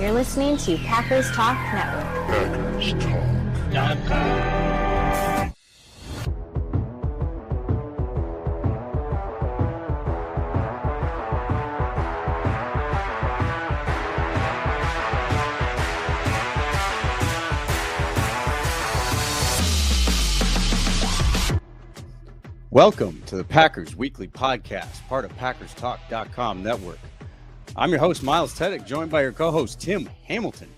You're listening to Packers Talk Network. Packers Talk. Welcome to the Packers Weekly Podcast, part of PackersTalk.com network. I'm your host, Miles Teddick, joined by your co-host, Tim Hamilton.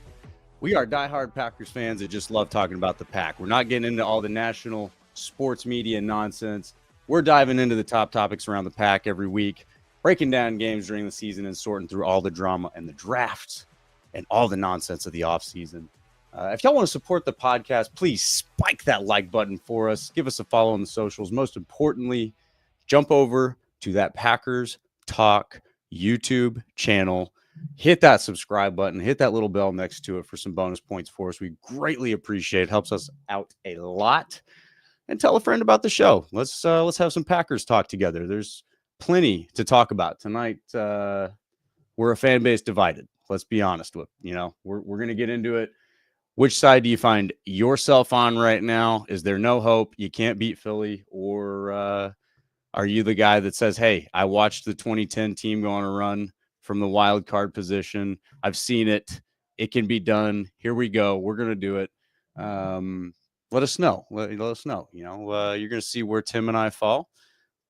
We are diehard Packers fans that just love talking about the Pack. We're not getting into all the national sports media nonsense. We're diving into the top topics around the Pack every week, breaking down games during the season and sorting through all the drama and the drafts and all the nonsense of the offseason. If y'all want to support the podcast, please spike that like button for us. Give us a follow on the socials. Most importantly, jump over to that Packers Talk YouTube channel. Hit that subscribe button. Hit that little bell next to it for some bonus points for us. We greatly appreciate it. Helps us out a lot. And tell a friend about the show. Let's have some Packers talk together. There's plenty to talk about tonight. We're a fan base divided. Let's be honest with we're going to get into it. Which side do you find yourself on right now? Is there no hope? You can't beat Philly? Or are you the guy that says, hey, I watched the 2010 team go on a run from the wild card position. I've seen it. It can be done. Here we go. We're going to do it. Let us know. Let us know. You're going to see where Tim and I fall.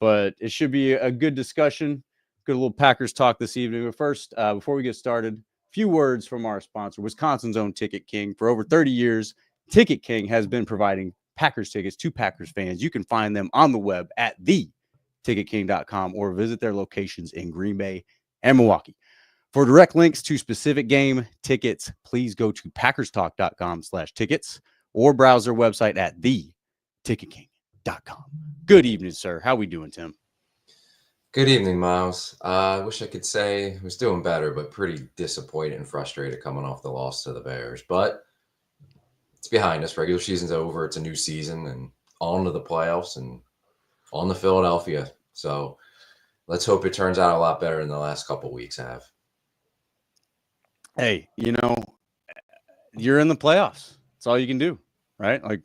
But it should be a good discussion. Good little Packers talk this evening. But first, before we get started, few words from our sponsor, Wisconsin's own Ticket King. For over 30 years, Ticket King has been providing Packers tickets to Packers fans. You can find them on the web at theticketking.com or visit their locations in Green Bay and Milwaukee. For direct links to specific game tickets, please go to packerstalk.com/tickets or browse their website at theticketking.com. Good evening, sir. How we doing, Tim? Good evening, Miles. I wish I could say I was doing better, but pretty disappointed and frustrated coming off the loss to the Bears. But it's behind us. Regular season's over. It's a new season and on to the playoffs and on to Philadelphia. So let's hope it turns out a lot better than the last couple weeks have. Hey, you're in the playoffs. That's all you can do, right? Like,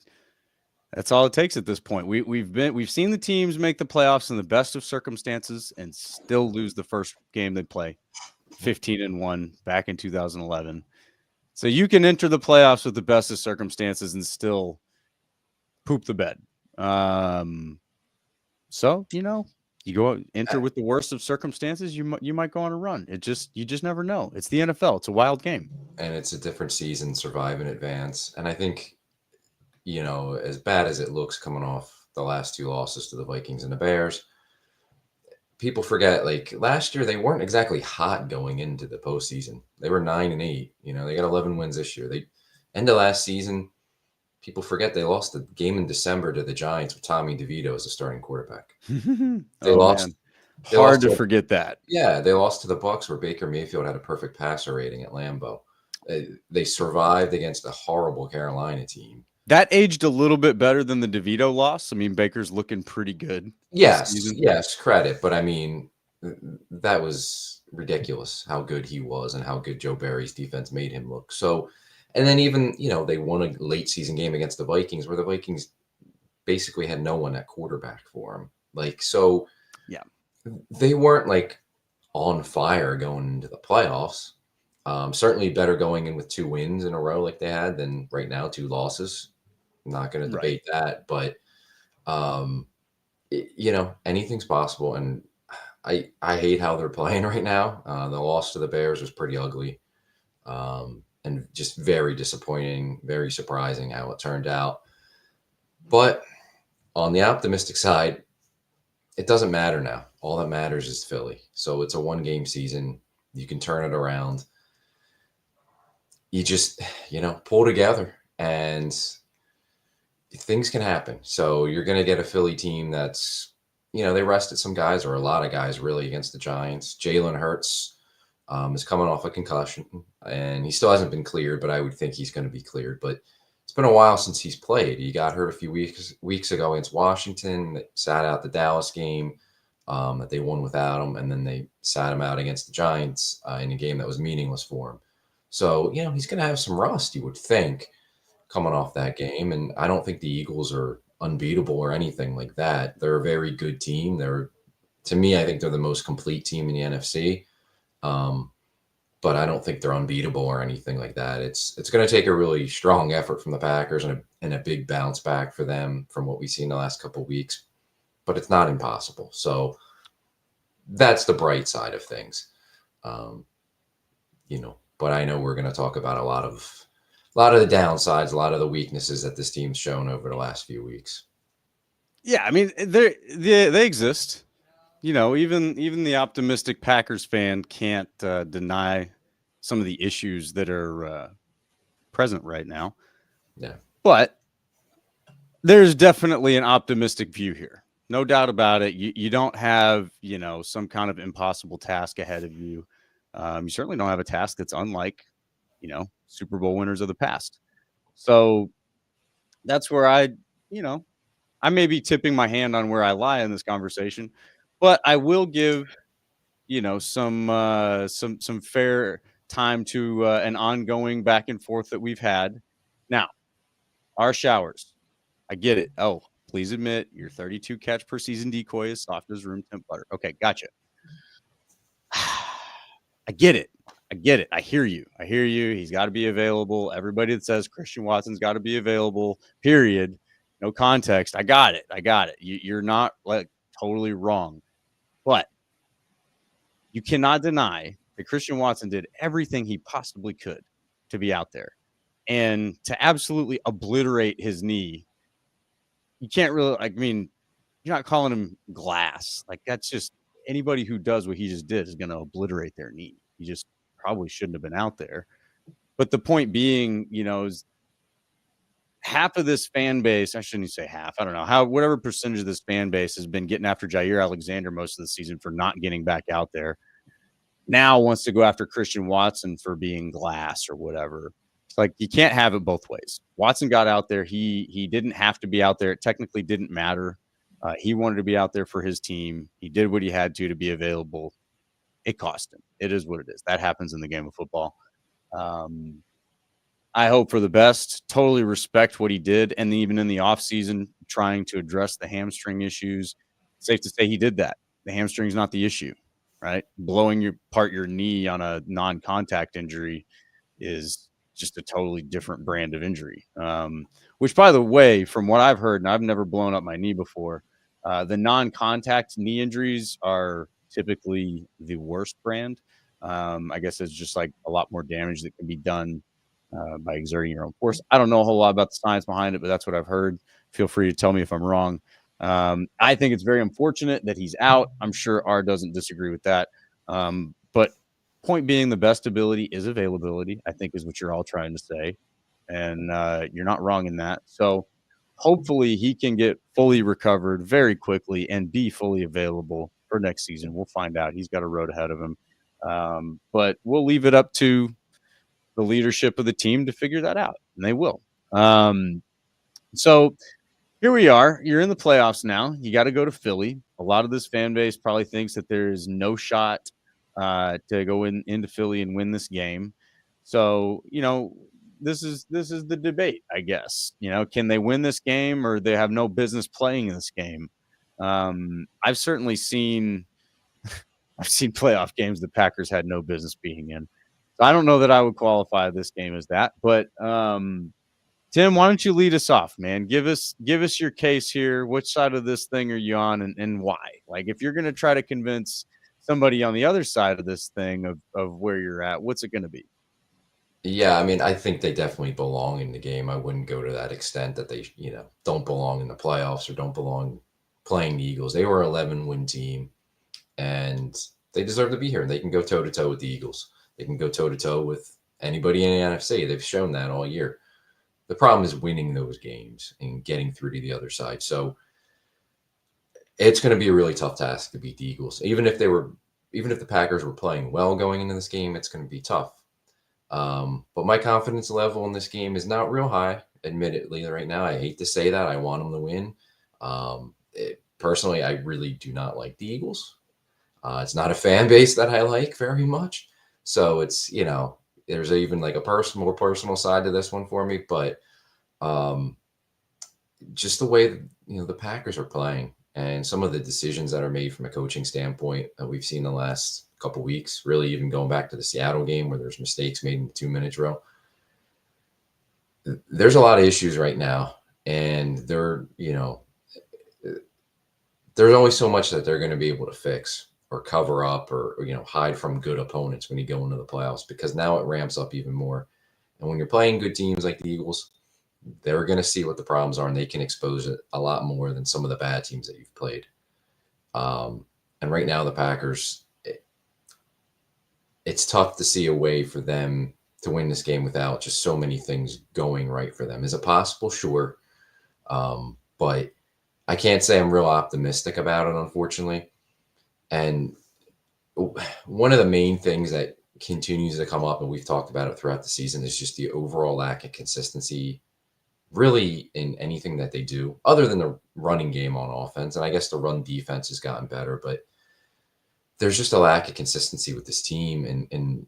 that's all it takes at this point. We've seen the teams make the playoffs in the best of circumstances and still lose the first game they play, 15-1 back in 2011. So you can enter the playoffs with the best of circumstances and still poop the bed. So you go enter with the worst of circumstances, you might go on a run. You just never know. It's the NFL. It's a wild game, and it's a different season. Survive in advance, and I think. As bad as it looks coming off the last two losses to the Vikings and the Bears, people forget, like, last year they weren't exactly hot going into the postseason. They were 9-8. They got 11 wins this year. They end of last season, people forget they lost the game in December to the Giants with Tommy DeVito as the starting quarterback. They lost. Man. Hard to forget that. Yeah, they lost to the Bucs where Baker Mayfield had a perfect passer rating at Lambeau. They survived against a horrible Carolina team. That aged a little bit better than the DeVito loss. I mean, Baker's looking pretty good. Yes, credit. But I mean, that was ridiculous how good he was and how good Joe Barry's defense made him look. So, and then even, they won a late season game against the Vikings where the Vikings basically had no one at quarterback for them. Yeah, they weren't like on fire going into the playoffs. Certainly better going in with 2 wins in a row like they had than right now 2 losses. I'm not going to debate that, but anything's possible. And I hate how they're playing right now. The loss to the Bears was pretty ugly, and just very disappointing, very surprising how it turned out. But on the optimistic side, it doesn't matter now. All that matters is Philly. So it's a 1-game season. You can turn it around. You just, pull together and things can happen. So you're going to get a Philly team that's, they rested some guys or a lot of guys really against the Giants. Jalen Hurts is coming off a concussion and he still hasn't been cleared, but I would think he's going to be cleared. But it's been a while since he's played. He got hurt a few weeks ago against Washington. They sat out the Dallas game that they won without him. And then they sat him out against the Giants in a game that was meaningless for him. So, he's going to have some rust, you would think, coming off that game. And I don't think the Eagles are unbeatable or anything like that. They're a very good team. To me, I think they're the most complete team in the NFC. But I don't think they're unbeatable or anything like that. It's going to take a really strong effort from the Packers and a big bounce back for them from what we've seen the last couple of weeks. But it's not impossible. So that's the bright side of things. But I know we're going to talk about a lot of the downsides, a lot of the weaknesses that this team's shown over the last few weeks. Yeah, I mean, they exist. Even the optimistic Packers fan can't deny some of the issues that are present right now. Yeah. But there's definitely an optimistic view here. No doubt about it. You don't have, some kind of impossible task ahead of you. You certainly don't have a task that's unlike, Super Bowl winners of the past. So that's where I may be tipping my hand on where I lie in this conversation, but I will give, some fair time to an ongoing back and forth that we've had. Now, our showers, I get it. Oh, please admit your 32 catch per season decoy is soft as room temp butter. Okay, gotcha. I get it. I hear you. He's got to be available. Everybody that says Christian Watson's got to be available, period. No context. I got it. You're not totally wrong. But you cannot deny that Christian Watson did everything he possibly could to be out there. And to absolutely obliterate his knee, you can't really, you're not calling him glass. That's just anybody who does what he just did is going to obliterate their knee. He just probably shouldn't have been out there. But the point being, is half of this fan base, I shouldn't say half, I don't know, whatever percentage of this fan base has been getting after Jair Alexander most of the season for not getting back out there, now wants to go after Christian Watson for being glass or whatever. It's you can't have it both ways. Watson got out there. He didn't have to be out there. It technically didn't matter. He wanted to be out there for his team. He did what he had to be available. It cost him. It is what it is. That happens in the game of football. I hope for the best. Totally respect what he did. And even in the offseason, trying to address the hamstring issues, safe to say he did that. The hamstring's not the issue, right? Blowing your knee on a non-contact injury is just a totally different brand of injury. Which, by the way, from what I've heard, and I've never blown up my knee before, the non-contact knee injuries are typically the worst brand. I guess it's just a lot more damage that can be done by exerting your own force. I don't know a whole lot about the science behind it, but that's what I've heard. Feel free to tell me if I'm wrong. I think it's very unfortunate that he's out. I'm sure R doesn't disagree with that. But point being, the best ability is availability, I think is what you're all trying to say. And you're not wrong in that. So hopefully he can get fully recovered very quickly and be fully available for next season. We'll find out. He's got a road ahead of him. But we'll leave it up to the leadership of the team to figure that out. And they will. So here we are. You're in the playoffs now. You got to go to Philly. A lot of this fan base probably thinks that there is no shot to go into Philly and win this game. So, this is the debate, I guess. Can they win this game, or they have no business playing in this game? I've certainly seen playoff games the Packers had no business being in. So I don't know that I would qualify this game as that. But Tim, why don't you lead us off, man? Give us your case here. Which side of this thing are you on, and why? If you're going to try to convince somebody on the other side of this thing of where you're at, what's it going to be? Yeah, I think they definitely belong in the game. I wouldn't go to that extent that they, don't belong in the playoffs or don't belong playing the Eagles. They were an 11-win team, and they deserve to be here. They can go toe-to-toe with the Eagles. They can go toe-to-toe with anybody in the NFC. They've shown that all year. The problem is winning those games and getting through to the other side. So it's going to be a really tough task to beat the Eagles. Even if the Packers were playing well going into this game, it's going to be tough. But my confidence level in this game is not real high, admittedly, right now. I hate to say that. I want them to win. Personally, I really do not like the Eagles. It's not a fan base that I like very much. So it's there's even like a more personal side to this one for me, but just the way the Packers are playing and some of the decisions that are made from a coaching standpoint that we've seen the last couple weeks, really even going back to the Seattle game where there's mistakes made in the 2-minute drill. There's a lot of issues right now, and there's only so much that they're going to be able to fix or cover up or hide from good opponents when you go into the playoffs, because now it ramps up even more. And when you're playing good teams like the Eagles, they're going to see what the problems are, and they can expose it a lot more than some of the bad teams that you've played. And right now, the Packers, it's tough to see a way for them to win this game without just so many things going right for them. Is it possible? Sure. But I can't say I'm real optimistic about it, unfortunately. And one of the main things that continues to come up, and we've talked about it throughout the season, is just the overall lack of consistency, really, in anything that they do, other than the running game on offense. And I guess the run defense has gotten better, but there's just a lack of consistency with this team, and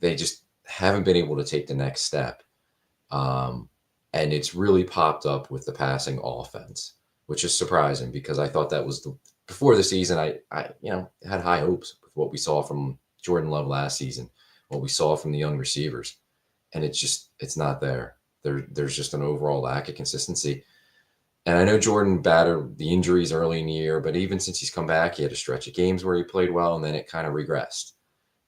they just haven't been able to take the next step. And it's really popped up with the passing offense, which is surprising because I thought that was before the season. I had high hopes with what we saw from Jordan Love last season, what we saw from the young receivers, and it's not there. There's just an overall lack of consistency. And I know Jordan battled the injuries early in the year, but even since he's come back, he had a stretch of games where he played well, and then it kind of regressed.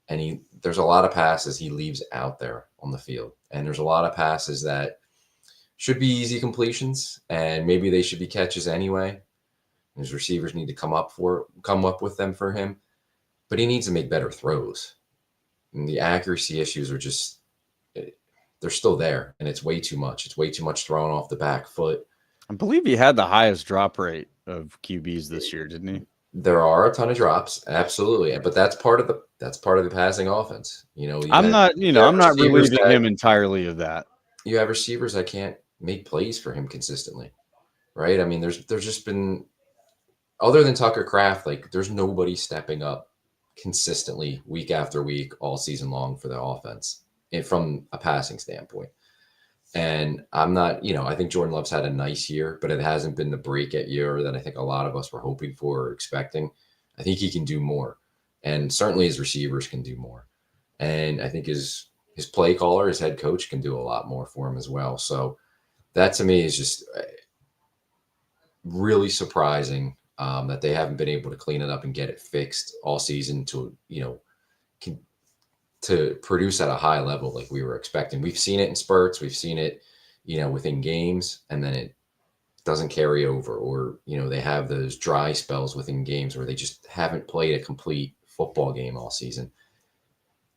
And there's a lot of passes he leaves out there on the field. And there's a lot of passes that should be easy completions, and maybe they should be catches anyway. His receivers need to come up with them for him. But he needs to make better throws. And the accuracy issues are just, they're still there, and it's way too much. It's way too much thrown off the back foot. I believe he had the highest drop rate of QBs this year, didn't he? There are a ton of drops, absolutely, but that's part of the passing offense. I'm not relieving him entirely of that. You have receivers that can't make plays for him consistently, right? I mean, there's just been, other than Tucker Kraft, like there's nobody stepping up consistently week after week all season long for the offense and from a passing standpoint. And I'm not, I think Jordan Love's had a nice year, but it hasn't been the breakout year that I think a lot of us were hoping for or expecting. I think he can do more, and certainly his receivers can do more. And I think his play caller, his head coach, can do a lot more for him as well. So that to me is just really surprising that they haven't been able to clean it up and get it fixed all season to produce at a high level like we were expecting. We've seen it in spurts. We've seen it, within games, and then it doesn't carry over, or, they have those dry spells within games where they just haven't played a complete football game all season.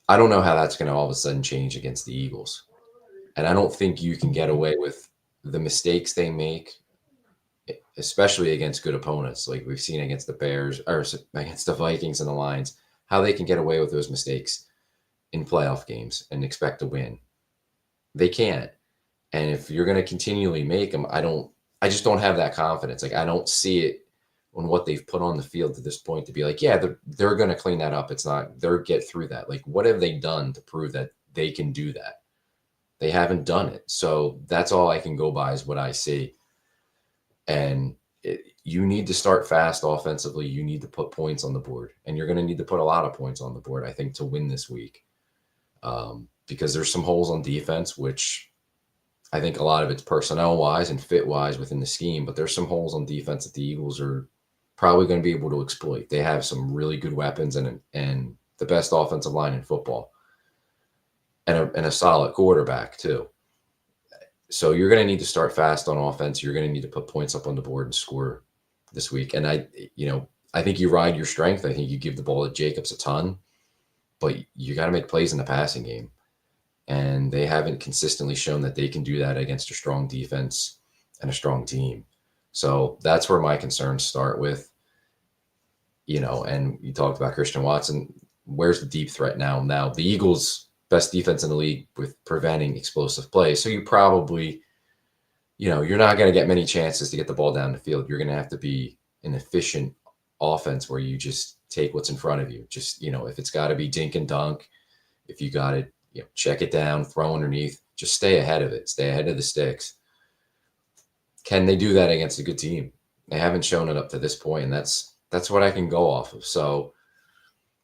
I don't know how that's going to all of a sudden change against the Eagles. And I don't think you can get away with the mistakes they make, especially against good opponents. Like we've seen against the Bears or against the Vikings and the Lions, how they can get away with those mistakes in playoff games and expect to win. They can't. And if you're going to continually make them, I just don't have that confidence. Like I don't see it on what they've put on the field to this point to be like, yeah, they're going to clean that up. It's not, they're get through that. Like what have they done to prove that they can do that? They haven't done it. So that's all I can go by is what I see. And you need to start fast offensively. You need to put points on the board, and you're going to need to put a lot of points on the board, I think, to win this week. Because there's some holes on defense, which I think a lot of it's personnel-wise and fit-wise within the scheme, but there's some holes on defense that the Eagles are probably going to be able to exploit. They have some really good weapons and the best offensive line in football, and a solid quarterback too. So you're going to need to start fast on offense. You're going to need to put points up on the board and score this week. And I think you ride your strength. I think you give the ball to Jacobs a ton, but you got to make plays in the passing game. And they haven't consistently shown that they can do that against a strong defense and a strong team. So that's where my concerns start with, and you talked about Christian Watson. Where's the deep threat now? Now, the Eagles' best defense in the league with preventing explosive plays. So you probably, you're not going to get many chances to get the ball down the field. You're going to have to be an efficient offense where you just take what's in front of you. Just, if it's got to be dink and dunk, if you got to check it down, throw underneath, just stay ahead of it, stay ahead of the sticks. Can they do that against a good team? They haven't shown it up to this point, and that's what I can go off of. So,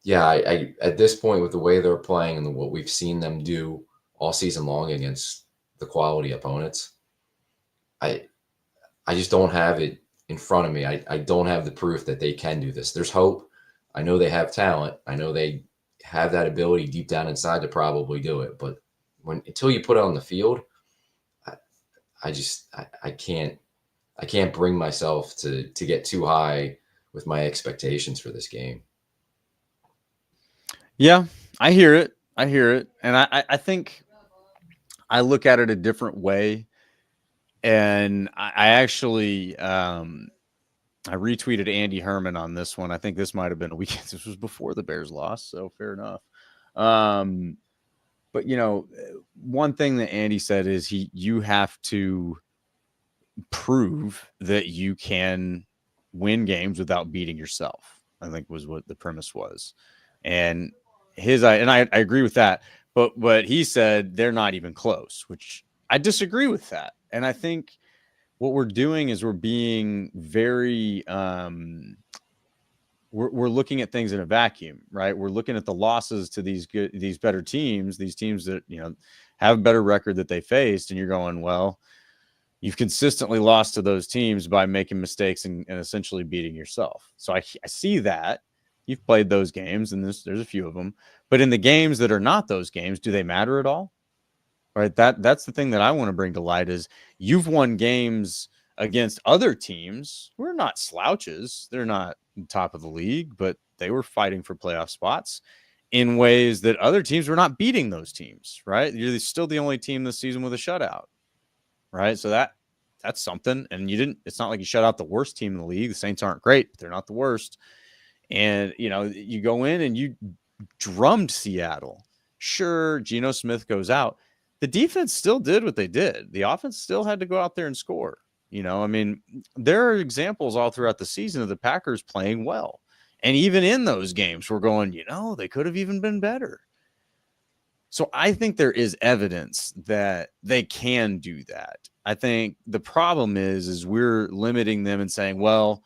yeah, I at this point with the way they're playing and what we've seen them do all season long against the quality opponents, I just don't have it in front of me. I don't have the proof that they can do this. There's hope. I know they have talent. I know they have that ability deep down inside to probably do it. But until you put it on the field, I can't bring myself to get too high with my expectations for this game. Yeah, I hear it. And I think I look at it a different way. And I actually I retweeted Andy Herman on this one. I think this might have been a weekend. This was before the Bears lost, so fair enough. But one thing that Andy said is you have to prove that you can win games without beating yourself, I think was what the premise was. And I agree with that. But he said they're not even close, which I disagree with that. And I think what we're doing is we're being very we're looking at things in a vacuum, right? We're looking at the losses to these better teams, these teams that have a better record that they faced, and you're going, well, you've consistently lost to those teams by making mistakes and essentially beating yourself. So I see that you've played those games, and there's a few of them, but in the games that are not those games, do they matter at all? Right. That's the thing that I want to bring to light is you've won games against other teams. We're not slouches. They're not top of the league, but they were fighting for playoff spots in ways that other teams were not beating those teams. Right. You're still the only team this season with a shutout. Right. So that's something. And it's not like you shut out the worst team in the league. The Saints aren't great, but they're not the worst. And, you go in and you drummed Seattle. Sure. Geno Smith goes out. The defense still did what they did. The offense still had to go out there and score. There are examples all throughout the season of the Packers playing well. And even in those games, we're going, they could have even been better. So I think there is evidence that they can do that. I think the problem is we're limiting them and saying, well,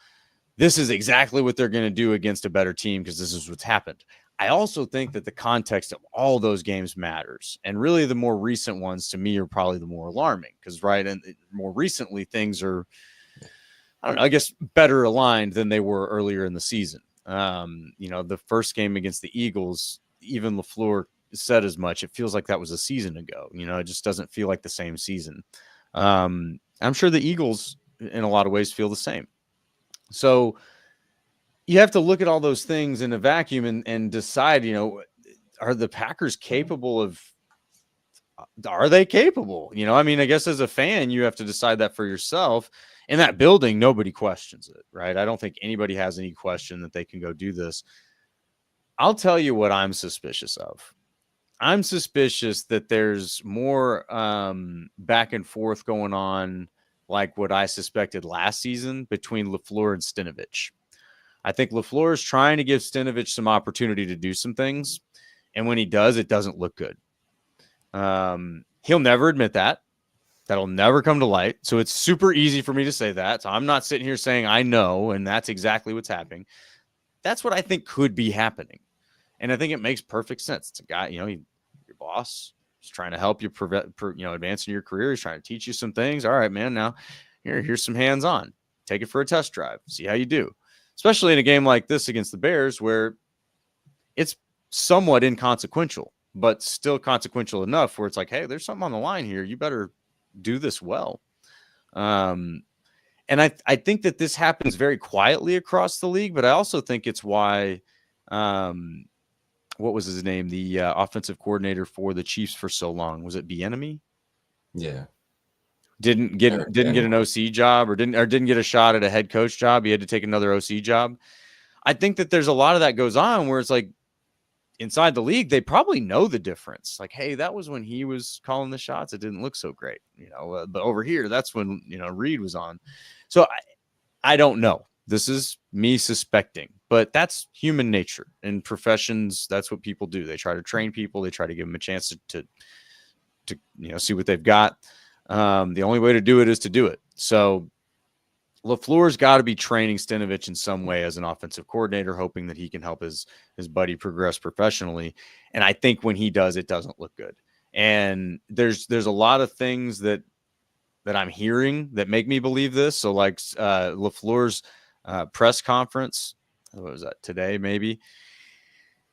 this is exactly what they're going to do against a better team because this is what's happened. I also think that the context of all those games matters. And really the more recent ones to me are probably the more alarming because, right, and more recently things are, I don't know, I guess better aligned than they were earlier in the season. The first game against the Eagles, even LaFleur said as much. It feels like that was a season ago. It just doesn't feel like the same season. I'm sure the Eagles in a lot of ways feel the same. So you have to look at all those things in a vacuum and decide, are the Packers capable of, are they capable? I guess as a fan, you have to decide that for yourself. In that building, nobody questions it, right? I don't think anybody has any question that they can go do this. I'll tell you what I'm suspicious of. I'm suspicious that there's more back and forth going on like what I suspected last season between LaFleur and Stinovich. I think LaFleur is trying to give Stinovich some opportunity to do some things. And when he does, it doesn't look good. He'll never admit that. That'll never come to light. So it's super easy for me to say that. So I'm not sitting here saying I know, and that's exactly what's happening. That's what I think could be happening. And I think it makes perfect sense. It's a guy, your boss is trying to help you advance in your career. He's trying to teach you some things. All right, man, now here's some hands-on. Take it for a test drive. See how you do. Especially in a game like this against the Bears where it's somewhat inconsequential, but still consequential enough where it's like, hey, there's something on the line here. You better do this well. And I think that this happens very quietly across the league, but I also think it's why what was his name? The offensive coordinator for the Chiefs for so long. Was it Bieniemy? Yeah. Didn't get an OC job or didn't get a shot at a head coach job. He had to take another OC job. I think that there's a lot of that goes on where it's like inside the league, they probably know the difference. Like, hey, that was when he was calling the shots. It didn't look so great, but over here, that's when, Reed was on. So I don't know. this is me suspecting, but that's human nature. In professions, that's what people do. They try to train people. They try to give them a chance to see what they've got. The only way to do it is to do it. So LaFleur's got to be training Stenavich in some way as an offensive coordinator, hoping that he can help his buddy progress professionally. And I think when he does, it doesn't look good. And there's a lot of things that I'm hearing that make me believe this. So like LaFleur's press conference, what was that, today maybe?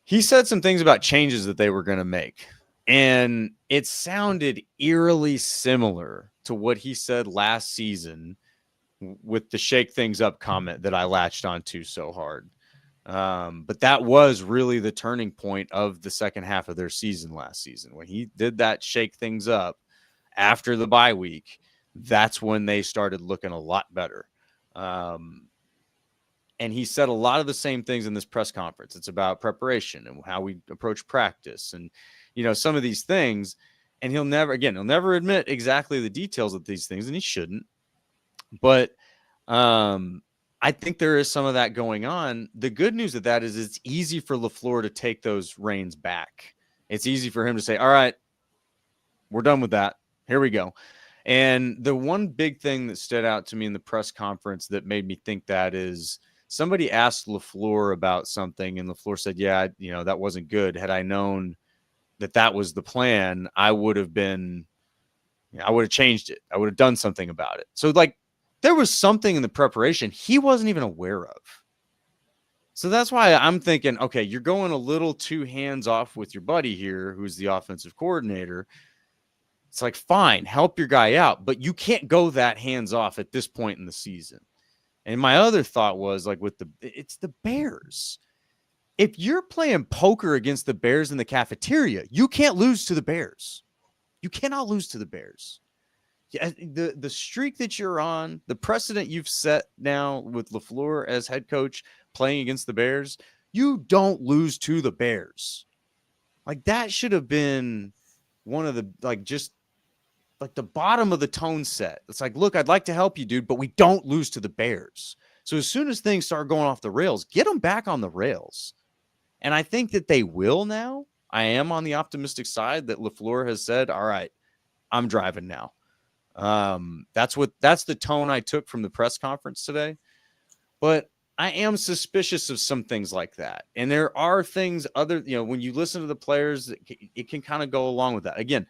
He said some things about changes that they were going to make. And it sounded eerily similar to what he said last season with the shake things up comment that I latched onto so hard. But that was really the turning point of the second half of their season last season. When he did that shake things up after the bye week, that's when they started looking a lot better. And he said a lot of the same things in this press conference. It's about preparation and how we approach practice and, some of these things. And he'll never admit exactly the details of these things, and he shouldn't. But I think there is some of that going on. The good news of that is it's easy for LaFleur to take those reins back. It's easy for him to say, all right, we're done with that. Here we go. And the one big thing that stood out to me in the press conference that made me think that is somebody asked LaFleur about something, and LaFleur said, yeah, that wasn't good. Had I known that was the plan, I would have changed it. I would have done something about it. So there was something in the preparation he wasn't even aware of. So that's why I'm thinking, okay, you're going a little too hands off with your buddy here, who's the offensive coordinator. It's like, fine, help your guy out, but you can't go that hands off at this point in the season. And my other thought was it's the Bears. If you're playing poker against the Bears in the cafeteria, you can't lose to the Bears. You cannot lose to the Bears. Yeah, the streak that you're on, the precedent you've set now with LaFleur as head coach playing against the Bears, you don't lose to the Bears. That should have been one of the the bottom of the tone set. It's look, I'd like to help you, dude, but we don't lose to the Bears. So as soon as things start going off the rails, get them back on the rails. And I think that they will now. I am on the optimistic side that LaFleur has said, all right, I'm driving now. That's the tone I took from the press conference today. But I am suspicious of some things like that. And there are things when you listen to the players, it can kind of go along with that. Again,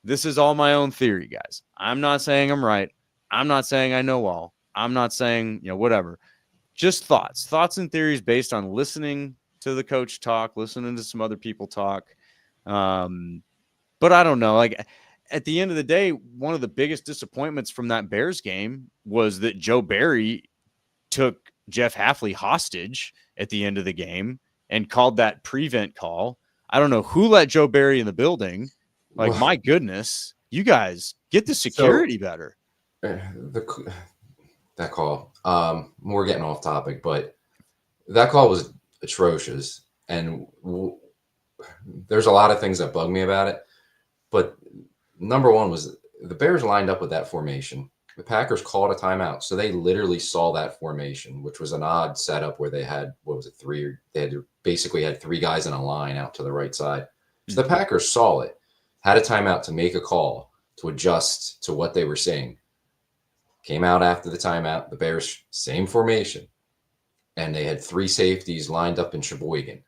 this is all my own theory, guys. I'm not saying I'm right. I'm not saying I know all. I'm not saying, whatever. Just thoughts and theories based on listening to the coach talk, listening to some other people talk. But I don't know. At the end of the day, one of the biggest disappointments from that Bears game was that Joe Barry took Jeff Hafley hostage at the end of the game and called that prevent call. I don't know who let Joe Barry in the building. My goodness, you guys get the security better. That call, we're getting off topic, but that call was atrocious. And there's a lot of things that bug me about it. But number one was the Bears lined up with that formation. The Packers called a timeout. So they literally saw that formation, which was an odd setup where they had, basically had three guys in a line out to the right side. So the Packers saw it, had a timeout to make a call, to adjust to what they were seeing. Came out after the timeout, the Bears, same formation. And they had three safeties lined up in Sheboygan.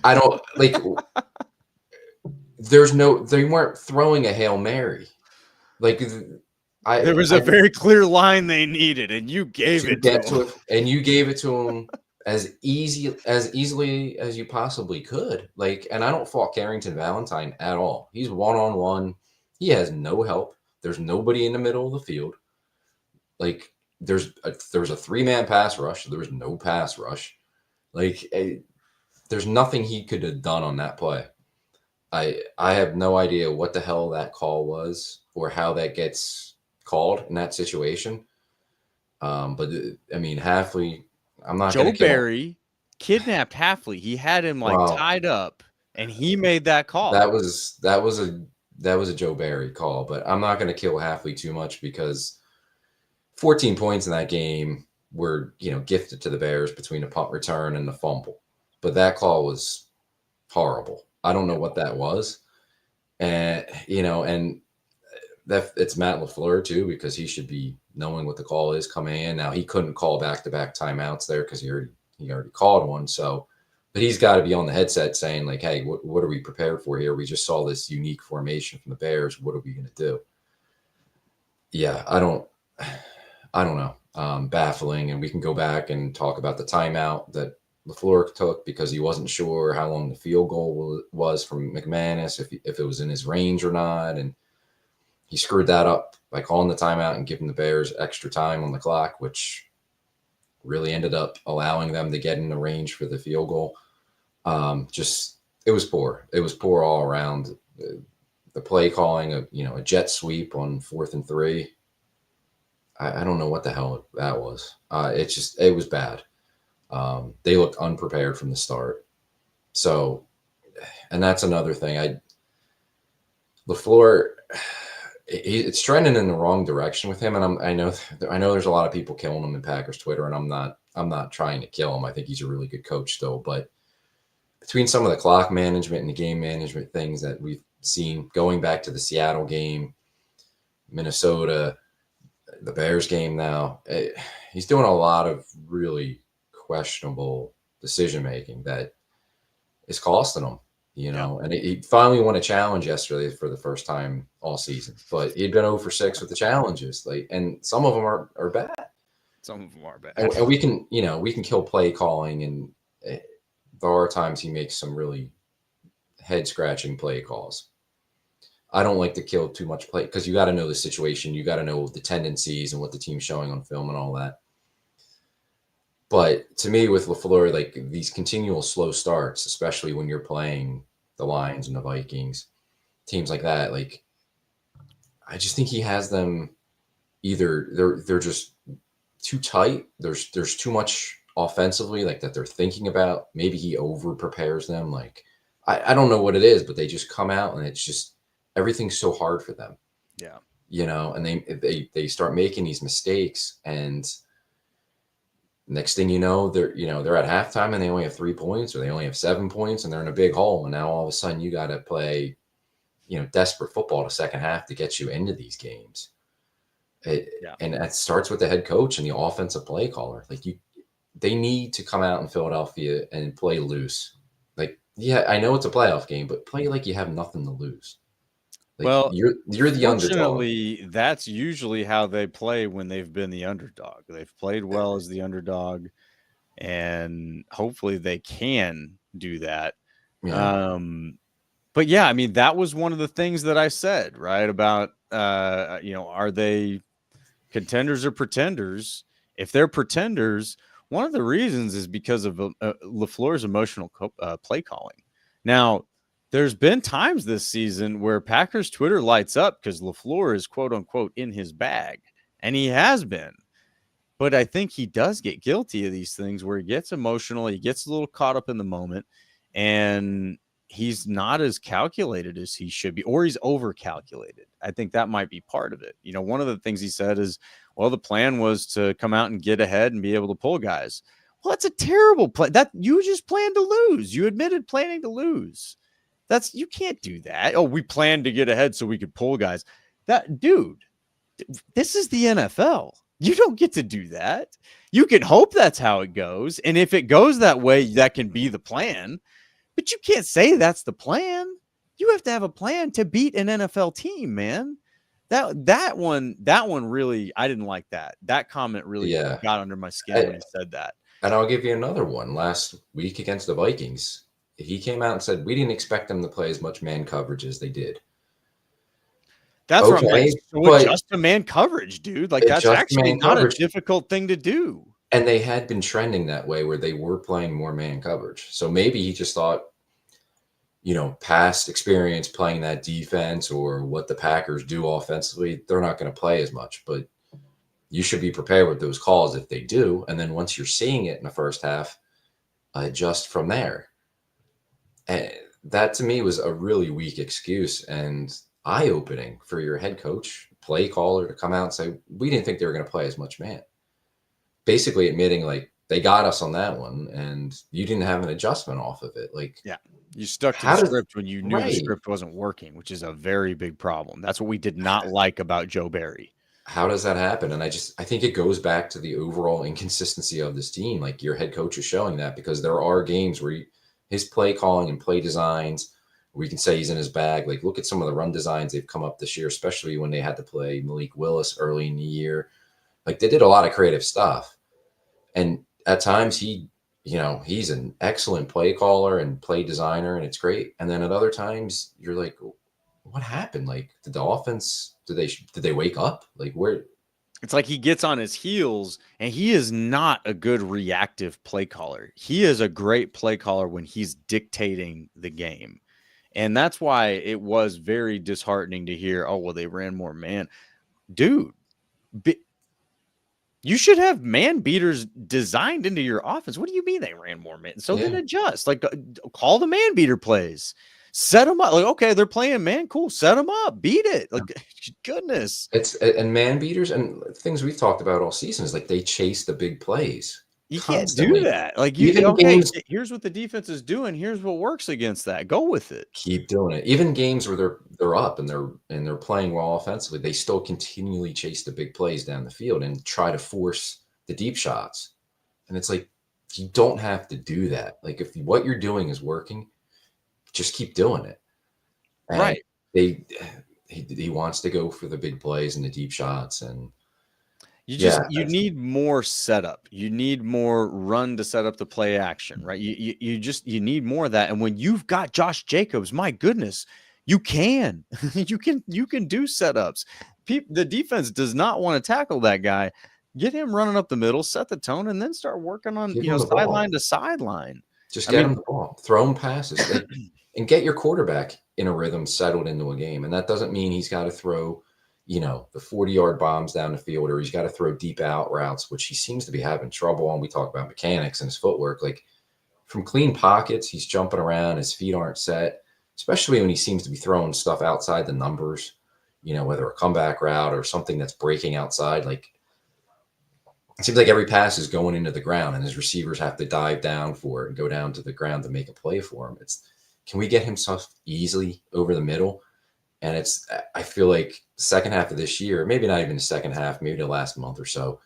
I don't they weren't throwing a Hail Mary. There was a very clear line they needed, and you gave it to them. And you gave it to them as easily as you possibly could. And I don't fault Carrington Valentine at all. He's one-on-one. He has no help. There's nobody in the middle of the field. There's a three-man pass rush. There was no pass rush. There's nothing he could have done on that play. I have no idea what the hell that call was or how that gets called in that situation. But I mean, Hafley, I'm not going to Joe Barry kidnapped Hafley. He had him tied up, and he made that call. That was a Joe Barry call, but I'm not going to kill Hafley too much because 14 points in that game were, gifted to the Bears between a punt return and the fumble. But that call was horrible. I don't know what that was. And, and that it's Matt LaFleur too, because he should be knowing what the call is coming in. Now he couldn't call back-to-back timeouts there because he already called one. So, but he's got to be on the headset saying like, hey, what are we prepared for here? We just saw this unique formation from the Bears. What are we going to do? Yeah, I don't know. Baffling. And we can go back and talk about the timeout that LaFleur took because he wasn't sure how long the field goal was from McManus, if it was in his range or not. And he screwed that up by calling the timeout and giving the Bears extra time on the clock, which really ended up allowing them to get in the range for the field goal. It was poor. It was poor all around. The play calling, a jet sweep on 4th and 3. I don't know what the hell that was. It was bad. They looked unprepared from the start. So, and that's another thing. LaFleur, it's trending in the wrong direction with him. And I know there's a lot of people killing him in Packers Twitter, and I'm not trying to kill him. I think he's a really good coach still, but between some of the clock management and the game management things that we've seen going back to the Seattle game, Minnesota, the Bears game now, he's doing a lot of really questionable decision-making that is costing him, and he finally won a challenge yesterday for the first time all season, but he'd been 0 for 6 with the challenges, and some of them are bad. Some of them are bad. And we can kill play calling, and there are times he makes some really head-scratching play calls. I don't like to kill too much play because you got to know the situation. You got to know the tendencies and what the team's showing on film and all that. But to me, with LaFleur, like these continual slow starts, especially when you're playing the Lions and the Vikings, teams like that, like I just think he has them either they're just too tight. There's too much offensively, like that they're thinking about. Maybe he over prepares them. Like I don't know what it is, but they just come out and it's just everything's so hard for them. Yeah. And they start making these mistakes, and next thing you know, they're at halftime and they only have 3 points, or they only have 7 points, and they're in a big hole. And now all of a sudden you got to play, desperate football the second half to get you into these games. And that starts with the head coach and the offensive play caller. Like they need to come out in Philadelphia and play loose. Like, yeah, I know it's a playoff game, but play like you have nothing to lose. Like, well, you're the underdog. Fortunately, that's usually how they play when they've been the underdog. They've played well as the underdog, and hopefully they can do that. Yeah. But yeah, I mean, that was one of the things that I said, right? About, are they contenders or pretenders? If they're pretenders, one of the reasons is because of LaFleur's emotional play calling. Now, there's been times this season where Packers Twitter lights up because LaFleur is quote unquote in his bag, and he has been. But I think he does get guilty of these things where he gets emotional, he gets a little caught up in the moment, and he's not as calculated as he should be, or he's over-calculated. I think that might be part of it. One of the things he said is, well, the plan was to come out and get ahead and be able to pull guys. Well, that's a terrible plan. That you just planned to lose. You admitted planning to lose. You can't do that. Oh, we planned to get ahead so we could pull guys. This is the NFL. You don't get to do that. You can hope that's how it goes. And if it goes that way, that can be the plan. But you can't say that's the plan. You have to have a plan to beat an NFL team, man. That one really, I didn't like that. That comment really got under my skin when he said that. And I'll give you another one. Last week against the Vikings, he came out and said, we didn't expect them to play as much man coverage as they did. That's what I'm like. So adjust to man coverage, dude. Like, that's actually not a difficult thing to do. And they had been trending that way where they were playing more man coverage. So maybe he just thought, past experience playing that defense or what the Packers do offensively, they're not going to play as much. But you should be prepared with those calls if they do. And then once you're seeing it in the first half, adjust from there. And that to me was a really weak excuse and eye-opening for your head coach, play caller to come out and say, we didn't think they were going to play as much man. basically admitting like they got us on that one and you didn't have an adjustment off of it. Like, Yeah. You stuck to the how does script when you knew the right? script wasn't working, which is a very big problem. That's what we did not like about Joe Barry. How does that happen? And I think it goes back to the overall inconsistency of this team. Like your head coach is showing that because there are games where his play calling and play designs, we can say he's in his bag. Like look at some of the run designs they've come up this year, especially when they had to play Malik Willis early in the year. Like they did a lot of creative stuff. And at times he's an excellent play caller and play designer, and it's great. And then at other times you're like, what happened? Like, did the offense, did they wake up? Like where? It's like he gets on his heels, and he is not a good reactive play caller. He is a great play caller when he's dictating the game. And that's why it was very disheartening to hear, oh, well, they ran more man. Dude, you should have man beaters designed into your offense. What do you mean they ran more man? So then adjust. Like, call the man beater plays. Set them up. Like, okay, they're playing man. Cool. Set them up. Beat it. Like, goodness. And man beaters and things we've talked about all season is like they chase the big plays. You constantly. can't do that. Like, here's what the defense is doing. Here's what works against that. Go with it. Keep doing it. Even games where they're up and they're playing well offensively, they still continually chase the big plays down the field and try to force the deep shots. And it's like you don't have to do that. Like if what you're doing is working, just keep doing it. And right. He wants to go for the big plays and the deep shots, and you need more setup. You need more run to set up the play action, right? You need more of that. And when you've got Josh Jacobs, my goodness, you can you can do setups. The defense does not want to tackle that guy. Get him running up the middle, set the tone, and then start working on sideline to sideline. Just get him the ball, throw him passes, and get your quarterback in a rhythm, settled into a game. And that doesn't mean he's got to throw, the 40-yard bombs down the field, or he's got to throw deep out routes, which he seems to be having trouble on. We talk about mechanics and his footwork. Like from clean pockets, he's jumping around, his feet aren't set, especially when he seems to be throwing stuff outside the numbers, whether a comeback route or something that's breaking outside. Like it seems like every pass is going into the ground and his receivers have to dive down for it and go down to the ground to make a play for him. Can we get him stuff easily over the middle? And I feel like the second half of this year, maybe not even the second half, maybe the last month or so,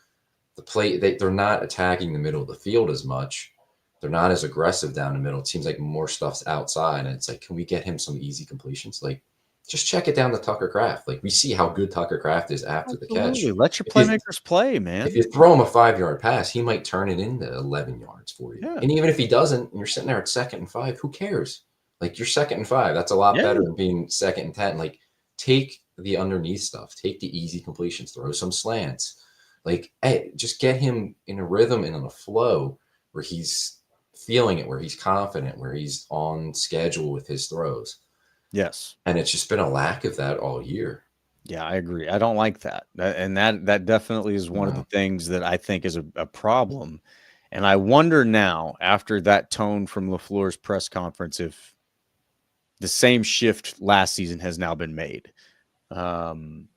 they're not attacking the middle of the field as much. They're not as aggressive down the middle. It seems like more stuff's outside. And it's like, can we get him some easy completions? Like, just check it down to Tucker Kraft. Like, we see how good Tucker Kraft is after the catch. Let your playmakers play, man. If you throw him a 5-yard pass, he might turn it into 11 yards for you. Yeah. And even if he doesn't, and you're sitting there at 2nd and 5, who cares? Like, you're 2nd and 5. That's a lot better than being 2nd and 10. Like, take the underneath stuff. Take the easy completions. Throw some slants. Like, hey, just get him in a rhythm and in a flow where he's feeling it, where he's confident, where he's on schedule with his throws. Yes. And it's just been a lack of that all year. Yeah, I agree. I don't like that. And that definitely is one of the things that I think is a problem. And I wonder now, after that tone from LaFleur's press conference, if the same shift last season has now been made. Time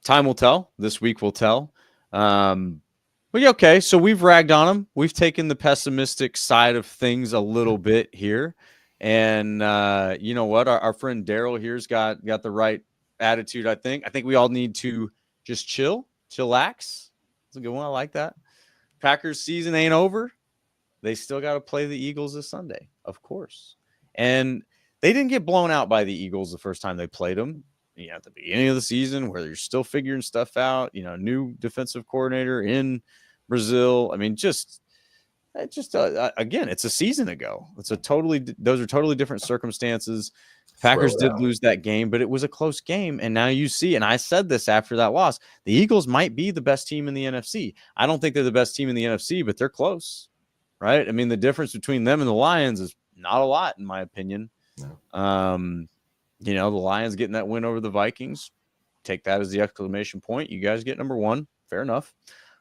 will tell. This week will tell. But yeah, okay, so we've ragged on him. We've taken the pessimistic side of things a little bit here. And you know what? Our friend Daryl here's got the right attitude, I think. I think we all need to just chillax. That's a good one. I like that. Packers season ain't over. They still got to play the Eagles this Sunday, of course. And they didn't get blown out by the Eagles the first time they played them. At the beginning of the season, where you're still figuring stuff out, new defensive coordinator in Brazil. I mean, again, it's a season ago. Those are totally different circumstances. Packers did lose that game, but it was a close game. And now you see, and I said this after that loss, the Eagles might be the best team in the NFC. I don't think they're the best team in the NFC, but they're close, right? I mean, the difference between them and the Lions is not a lot, in my opinion. No. The Lions getting that win over the Vikings, take that as the exclamation point. You guys get number 1. Fair enough.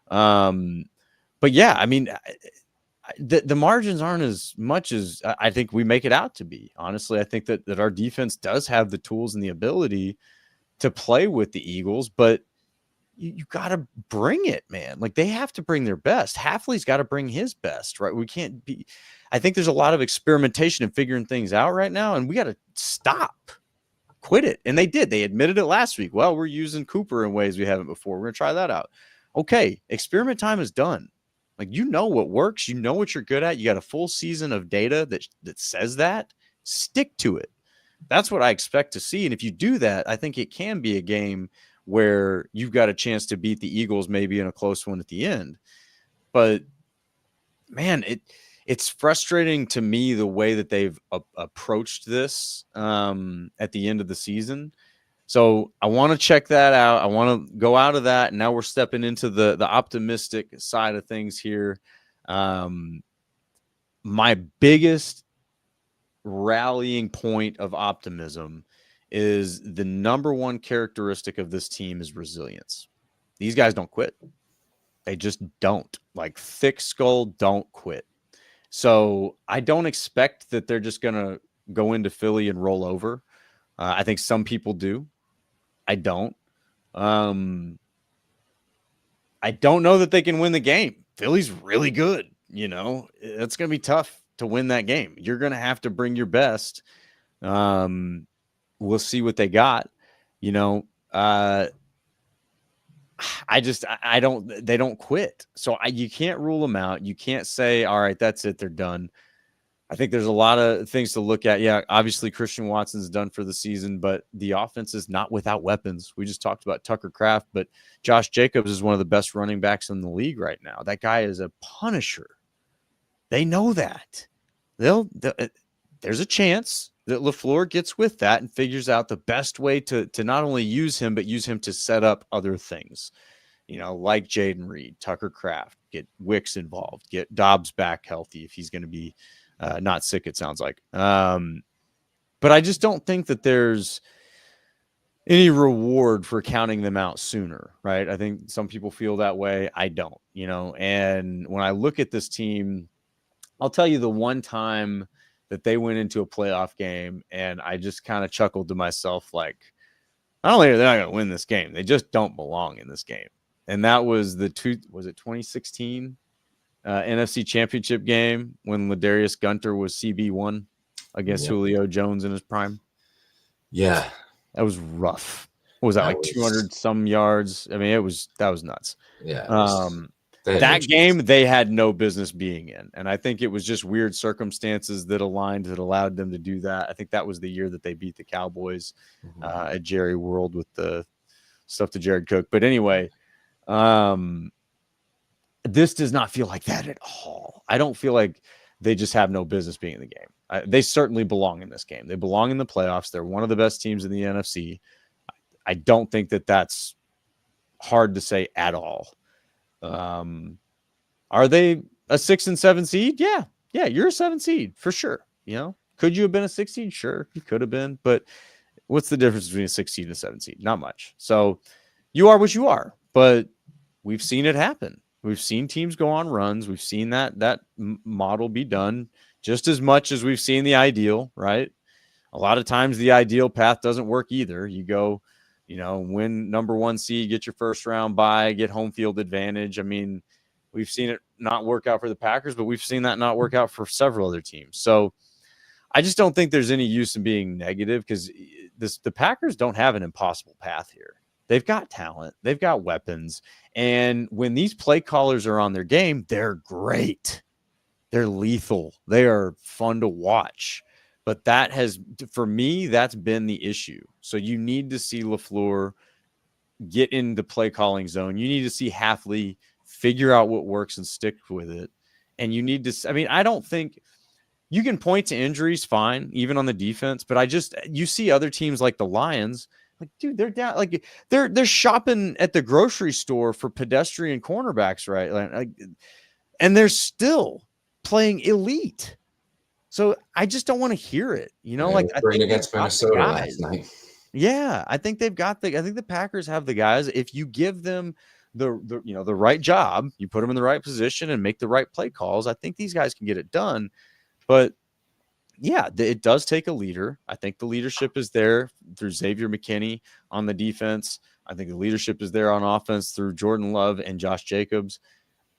But yeah, I mean, the margins aren't as much as I think we make it out to be. Honestly, I think that our defense does have the tools and the ability to play with the Eagles, but you got to bring it, man. Like, they have to bring their best. Hafley's got to bring his best, right? We can't be. I think there's a lot of experimentation and figuring things out right now, and we got to stop. Quit it. And they did. They admitted it last week. Well, we're using Cooper in ways we haven't before. We're going to try that out. Okay, experiment time is done. Like, you know what works. You know what you're good at. You got a full season of data that says that. Stick to it. That's what I expect to see. And if you do that, I think it can be a game where you've got a chance to beat the Eagles, maybe in a close one at the end. But, man, it's frustrating to me the way that they've approached this at the end of the season. So I want to check that out. I want to go out of that. And now we're stepping into the optimistic side of things here. My biggest rallying point of optimism is the number one characteristic of this team is resilience. These guys don't quit. They just don't. Like, thick skull, don't quit. So I don't expect that they're just going to go into Philly and roll over. I think some people do. I don't. I don't know that they can win the game. Philly's really good. You know, it's going to be tough to win that game. You're going to have to bring your best. We'll see what they got. You know, they don't quit. So you can't rule them out. You can't say, all right, that's it, they're done. I think there's a lot of things to look at. Yeah, obviously Christian Watson's done for the season, but the offense is not without weapons. We just talked about Tucker Kraft, but Josh Jacobs is one of the best running backs in the league right now. That guy is a punisher. They know that. There's a chance that LaFleur gets with that and figures out the best way to not only use him, but use him to set up other things, you know, like Jaden Reed, Tucker Kraft, get Wicks involved, get Dobbs back healthy if he's going to be not sick, it sounds like. But I just don't think that there's any reward for counting them out sooner, right? I think some people feel that way. I don't, you know, and when I look at this team, I'll tell you the one time that they went into a playoff game and I just kind of chuckled to myself, like, not only are they not going to win this game, they just don't belong in this game. And that was was it 2016 NFC Championship game when Ladarius Gunter was CB1 against Julio Jones in his prime? Yeah. That was rough. What was that, like 200 some yards? I mean, that was nuts. Yeah. That game they had no business being in. And I think it was just weird circumstances that aligned that allowed them to do that. I think that was the year that they beat the Cowboys at Jerry World with the stuff to Jared Cook. But anyway, this does not feel like that at all. I don't feel like they just have no business being in the game. They certainly belong in this game. They belong in the playoffs. They're one of the best teams in the NFC. I don't think that that's hard to say at all. Are they a 6 and 7 seed? Yeah, you're a 7 seed for sure. You know, could you have been a 6 seed? Sure, you could have been, but what's the difference between a 6 seed and a 7 seed? Not much. So you are what you are, but we've seen it happen. We've seen teams go on runs. We've seen that model be done just as much as we've seen the ideal, right? A lot of times the ideal path doesn't work either. You go, you know, win number 1 seed, get your first round bye, get home field advantage. I mean, we've seen it not work out for the Packers, but we've seen that not work out for several other teams. So I just don't think there's any use in being negative because the Packers don't have an impossible path here. They've got talent. They've got weapons. And when these play callers are on their game, they're great. They're lethal. They are fun to watch. But that has, for me, that's been the issue. So you need to see LaFleur get in the play calling zone. You need to see Hafley figure out what works and stick with it. And you need to, I mean, I don't think you can point to injuries, fine, even on the defense. But you see other teams like the Lions, like, dude, they're down, like they're shopping at the grocery store for pedestrian cornerbacks, right? Like, and they're still playing elite. So I just don't want to hear it, you know. Like, I think against Minnesota last night. Yeah, I think they've got I think the Packers have the guys. If you give them the right job, you put them in the right position and make the right play calls, I think these guys can get it done. But yeah, it does take a leader. I think the leadership is there through Xavier McKinney on the defense. I think the leadership is there on offense through Jordan Love and Josh Jacobs.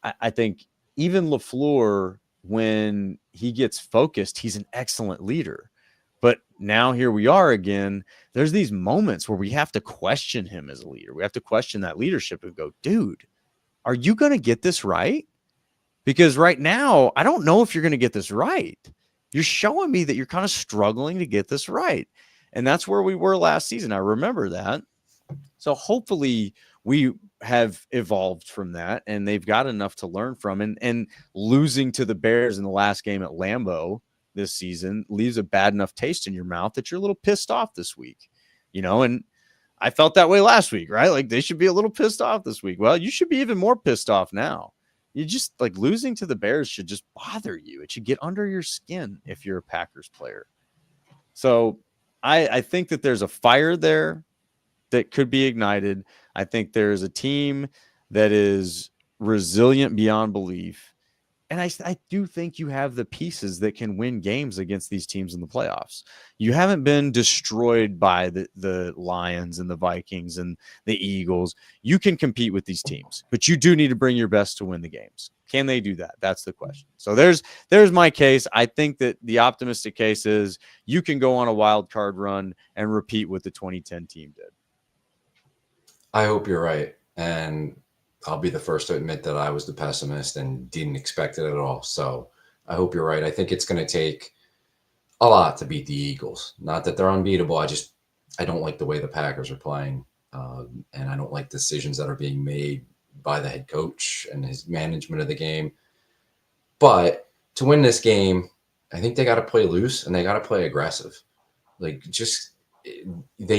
I think even LaFleur, when he gets focused, he's an excellent leader. But now here we are again. There's these moments where we have to question him as a leader. We have to question that leadership and go, dude, are you going to get this right? Because right now, I don't know if you're going to get this right. You're showing me that you're kind of struggling to get this right. And that's where we were last season. I remember that. So hopefully we have evolved from that and they've got enough to learn from. And losing to the Bears in the last game at Lambeau this season leaves a bad enough taste in your mouth that you're a little pissed off this week, and I felt that way last week, right? Like they should be a little pissed off this week. Well, you should be even more pissed off now. You just like losing to the Bears should just bother you. It should get under your skin if you're a Packers player. So I think that there's a fire there that could be ignited. I think there's a team that is resilient beyond belief. And I do think you have the pieces that can win games against these teams in the playoffs. You haven't been destroyed by the Lions and the Vikings and the Eagles. You can compete with these teams, but you do need to bring your best to win the games. Can they do that? That's the question. So there's my case. I think that the optimistic case is you can go on a wild card run and repeat what the 2010 team did. I hope you're right. And I'll be the first to admit that I was the pessimist and didn't expect it at all. So I hope you're right. I think it's going to take a lot to beat the Eagles. Not that they're unbeatable. I don't like the way the Packers are playing. And I don't like decisions that are being made by the head coach and his management of the game. But to win this game, I think they got to play loose and they got to play aggressive. They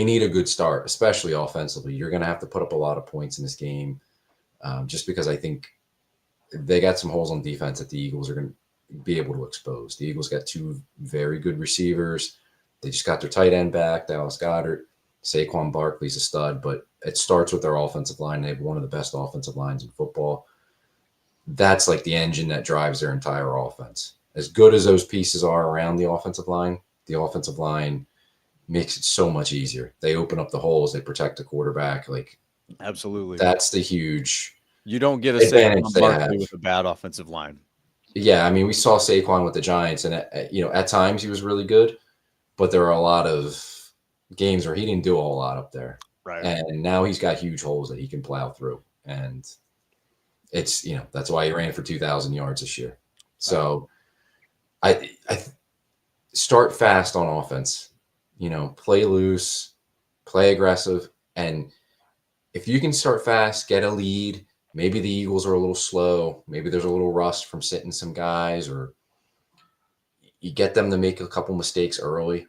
need a good start, especially offensively. You're going to have to put up a lot of points in this game. Just because I think they got some holes on defense that the Eagles are going to be able to expose. The Eagles got two very good receivers. They just got their tight end back, Dallas Goedert. Saquon Barkley's a stud, but it starts with their offensive line. They have one of the best offensive lines in football. That's like the engine that drives their entire offense. As good as those pieces are around the offensive line makes it so much easier. They open up the holes. They protect the quarterback. Absolutely. That's the huge You don't get a advantage Saquon they Barkley have. with a bad offensive line. Yeah, I mean, we saw Saquon with the Giants, and at times he was really good, but there are a lot of games where he didn't do a whole lot up there. Right. And now he's got huge holes that he can plow through, and it's that's why he ran for 2,000 yards this year. So I start fast on offense. Play loose, play aggressive, and if you can start fast, get a lead, maybe the Eagles are a little slow, maybe there's a little rust from sitting some guys, or you get them to make a couple mistakes early,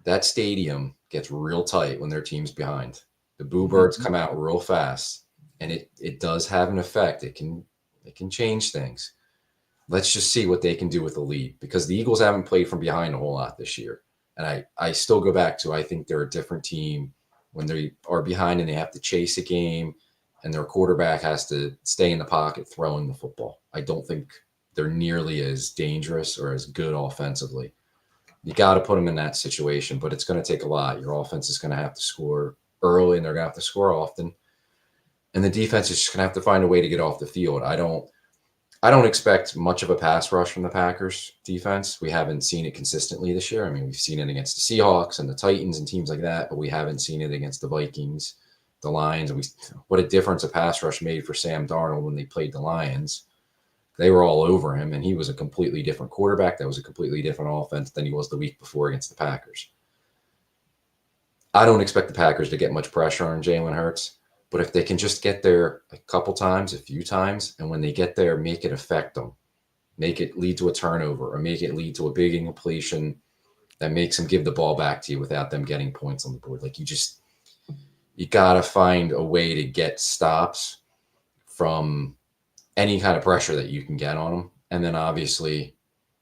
that stadium gets real tight when their team's behind. The Boo Birds come out real fast, and it does have an effect. It can change things. Let's just see what they can do with the lead, because the Eagles haven't played from behind a whole lot this year. And I still go back to, I think they're a different team when they are behind and they have to chase a game and their quarterback has to stay in the pocket throwing the football. I don't think they're nearly as dangerous or as good offensively. You got to put them in that situation, but it's going to take a lot. Your offense is going to have to score early and they're going to have to score often. And the defense is just going to have to find a way to get off the field. I don't expect much of a pass rush from the Packers defense. We haven't seen it consistently this year. I mean, we've seen it against the Seahawks and the Titans and teams like that, but we haven't seen it against the Vikings, the Lions. What a difference a pass rush made for Sam Darnold when they played the Lions. They were all over him, and he was a completely different quarterback. That was a completely different offense than he was the week before against the Packers. I don't expect the Packers to get much pressure on Jalen Hurts. But if they can just get there a couple times, a few times, and when they get there, make it affect them, make it lead to a turnover, or make it lead to a big incompletion that makes them give the ball back to you without them getting points on the board. You got to find a way to get stops from any kind of pressure that you can get on them. And then obviously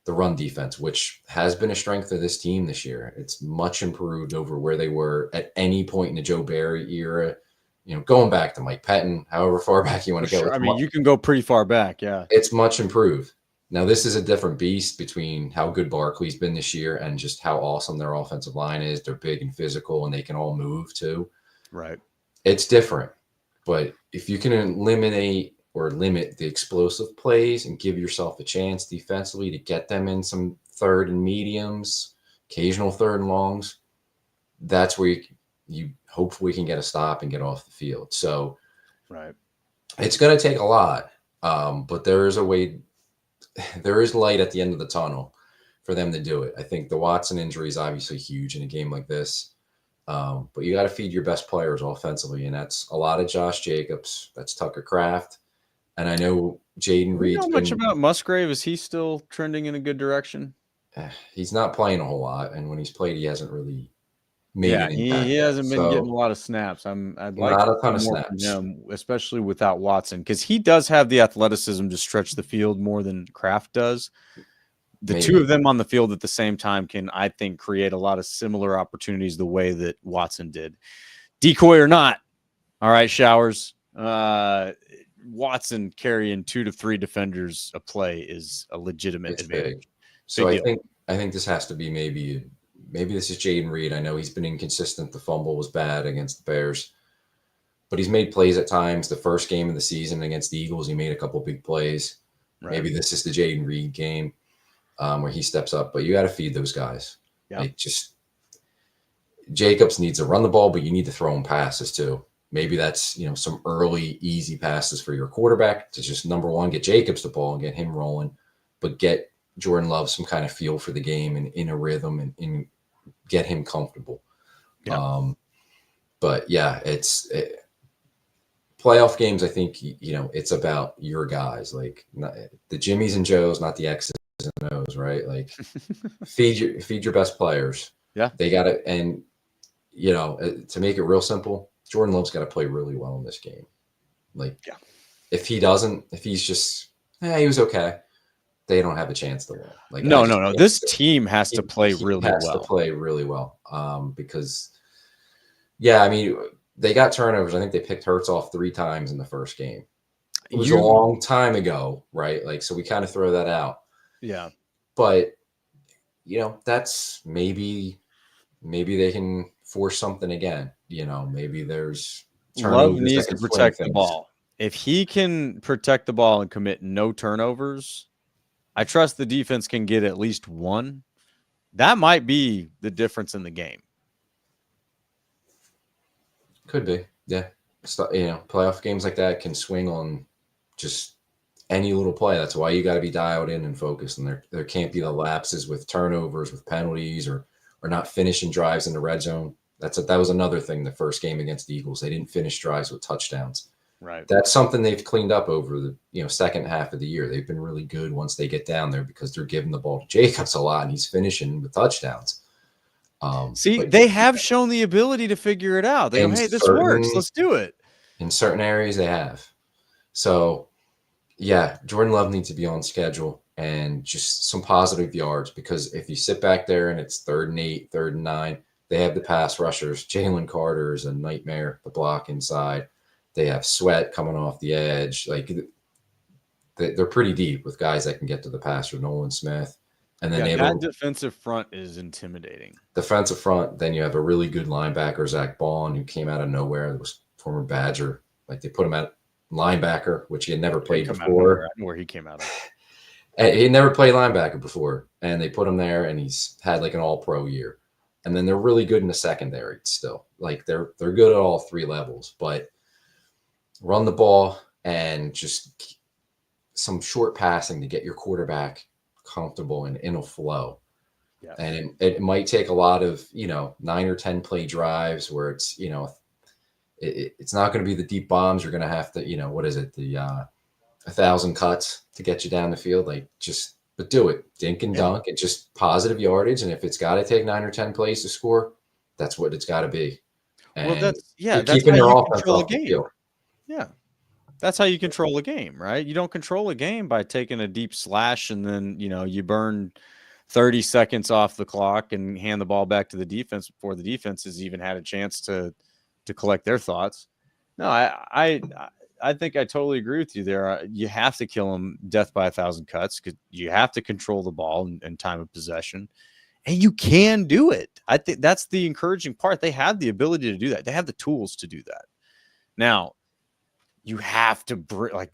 the run defense, which has been a strength of this team this year. It's much improved over where they were at any point in the Joe Barry era. Going back to Mike Pettin, however far back you want to go. Sure. I mean, you can go pretty far back. Yeah. It's much improved. Now, this is a different beast between how good Barkley's been this year and just how awesome their offensive line is. They're big and physical, and they can all move too. Right. It's different. But if you can eliminate or limit the explosive plays and give yourself a chance defensively to get them in some third and mediums, occasional third and longs, that's where you hopefully can get a stop and get off the field. So right, it's going to take a lot, but there is a way. There is light at the end of the tunnel for them to do it. I think the Watson injury is obviously huge in a game like this. But you got to feed your best players offensively, and that's a lot of Josh Jacobs. That's Tucker Kraft. And I know Jaden Reed's know much about Musgrave. Is he still trending in a good direction? He's not playing a whole lot, and when he's played, he hasn't really made an impact. He hasn't been getting a lot of snaps. I'd like not a ton to of see more snaps, from him, especially without Watson, because he does have the athleticism to stretch the field more than Kraft does. The two of them on the field at the same time can, I think, create a lot of similar opportunities the way that Watson did. Decoy or not, all right, Showers. Watson carrying 2 to 3 defenders a play is a legitimate advantage. Big. So I think this has to be maybe this is Jaden Reed. I know he's been inconsistent. The fumble was bad against the Bears, but he's made plays at times. The first game of the season against the Eagles, he made a couple big plays. Right. Maybe this is the Jaden Reed game where he steps up, but you got to feed those guys. Yeah. Like Jacobs needs to run the ball, but you need to throw him passes too. Maybe that's, some early, easy passes for your quarterback to just, number one, get Jacobs the ball and get him rolling, but get Jordan Love some kind of feel for the game and in a rhythm and get him comfortable. Yeah. But yeah, playoff games. I think, it's about your guys, like the Jimmies and Joes, not the X's and O's, right? Like feed your best players. Yeah. They got to, and to make it real simple, Jordan Love's got to play really well in this game. Like, yeah. If he's just, he was okay, they don't have a chance to win. Like, no. This team has to play really well. Has to play really well. Because, I mean, they got turnovers. I think they picked Hurts off 3 times in the first game. It was a long time ago, right? Like, so we kind of throw that out. Yeah. But, that's maybe they can force something again. Maybe there's Love needs to protect the ball. If he can protect the ball and commit no turnovers, I trust the defense can get at least 1. That might be the difference in the game. Could be. Yeah. Playoff games like that can swing on just any little play. That's why you got to be dialed in and focused. And there can't be the lapses with turnovers, with penalties, or not finishing drives in the red zone. That was another thing the first game against the Eagles. They didn't finish drives with touchdowns. Right. That's something they've cleaned up over the second half of the year. They've been really good once they get down there because they're giving the ball to Jacobs a lot and he's finishing with touchdowns. They have shown the ability to figure it out. They go, hey, this works. Let's do it. In certain areas they have. So, yeah, Jordan Love needs to be on schedule and just some positive yards, because if you sit back there and it's 3rd and 8, 3rd and 9, they have the pass rushers. Jalen Carter is a nightmare, the block inside. They have Sweat coming off the edge. Like, they're pretty deep with guys that can get to the passer, Nolan Smith. And then that defensive front is intimidating. Defensive front, then you have a really good linebacker, Zach Bond, who came out of nowhere. That was former Badger. Like, they put him at linebacker, which he had never played before. I know where he came out of. He had never played linebacker before, and they put him there, and he's had like an all-pro year. And then they're really good in the secondary still. Like, they're good at all 3 levels, but run the ball and just some short passing to get your quarterback comfortable and in a flow. Yeah. And it might take a lot of, 9 or 10 play drives where it's, it's not going to be the deep bombs. You're going to have to, what is it? The 1,000 cuts to get you down the field. But do it. Dink and dunk and just positive yardage. And if it's got to take 9 or 10 plays to score, that's what it's got to be. And that's keeping your offense off the field. Yeah. That's how you control a game, right? You don't control a game by taking a deep slash and then, you burn 30 seconds off the clock and hand the ball back to the defense before the defense has even had a chance to collect their thoughts. No, I think I totally agree with you there. You have to kill them death by 1,000 cuts because you have to control the ball and time of possession. And you can do it. I think that's the encouraging part. They have the ability to do that. They have the tools to do that. Now, you have to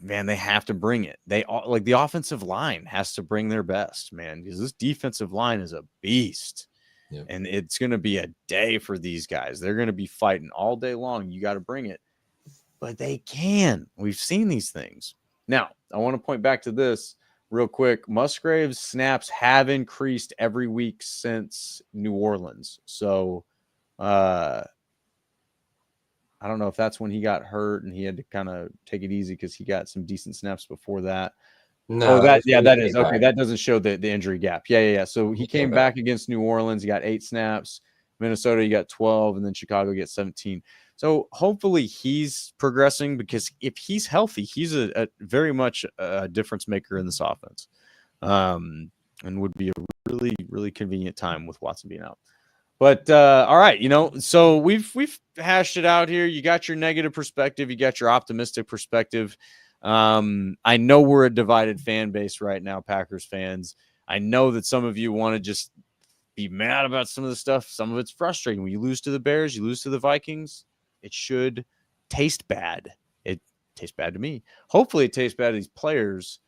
they have to bring it. They like the offensive line has to bring their best, man, because this defensive line is a beast. Yep. And it's going to be a day for these guys. They're going to be fighting all day long. You got to bring it. But they can. We've seen these things. Now, I want to point back to this real quick. Musgrave's snaps have increased every week since New Orleans. So, I don't know if that's when he got hurt and he had to kind of take it easy because he got some decent snaps before that. No, that is okay. That doesn't show the injury gap. Yeah. So he came back against New Orleans. He got 8 snaps. Minnesota, you got 12, and then Chicago gets 17. So hopefully he's progressing because if he's healthy, he's a very much a difference maker in this offense, and would be a really, really convenient time with Watson being out. But all right, so we've hashed it out here. You got your negative perspective, you got your optimistic perspective. I know we're a divided fan base right now, Packers fans. I know that some of you want to just be mad about some of the stuff. Some of it's frustrating. When you lose to the Bears, you lose to the Vikings, it should taste bad. It tastes bad to me. Hopefully it tastes bad to these players.